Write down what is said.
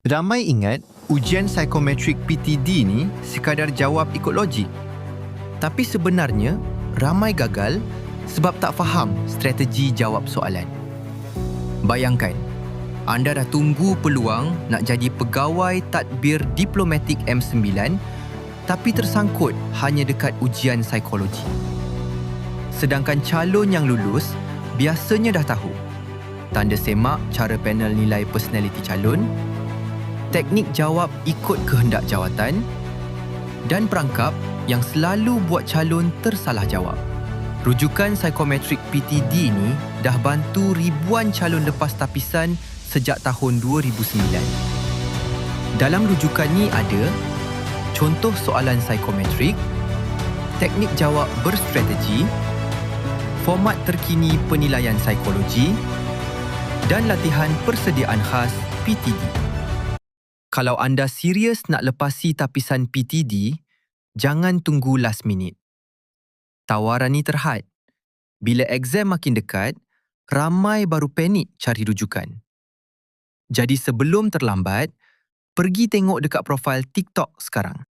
Ramai ingat ujian psikometrik PTD ni sekadar jawab ikut logik. Tapi sebenarnya, ramai gagal sebab tak faham strategi jawab soalan. Bayangkan, anda dah tunggu peluang nak jadi pegawai tadbir diplomatik M9 tapi tersangkut hanya dekat ujian psikologi. Sedangkan calon yang lulus biasanya dah tahu tanda semak cara panel nilai personaliti calon, teknik jawab ikut kehendak jawatan dan perangkap yang selalu buat calon tersalah jawab. Rujukan psikometrik PTD ni dah bantu ribuan calon lepas tapisan sejak tahun 2009. Dalam rujukan ni ada contoh soalan psikometrik, teknik jawab berstrategi, format terkini penilaian psikologi dan latihan persediaan khas PTD. Kalau anda serius nak lepasi tapisan PTD, jangan tunggu last minute. Tawaran ni terhad. Bila exam makin dekat, ramai baru panik cari rujukan. Jadi sebelum terlambat, pergi tengok dekat profil TikTok sekarang.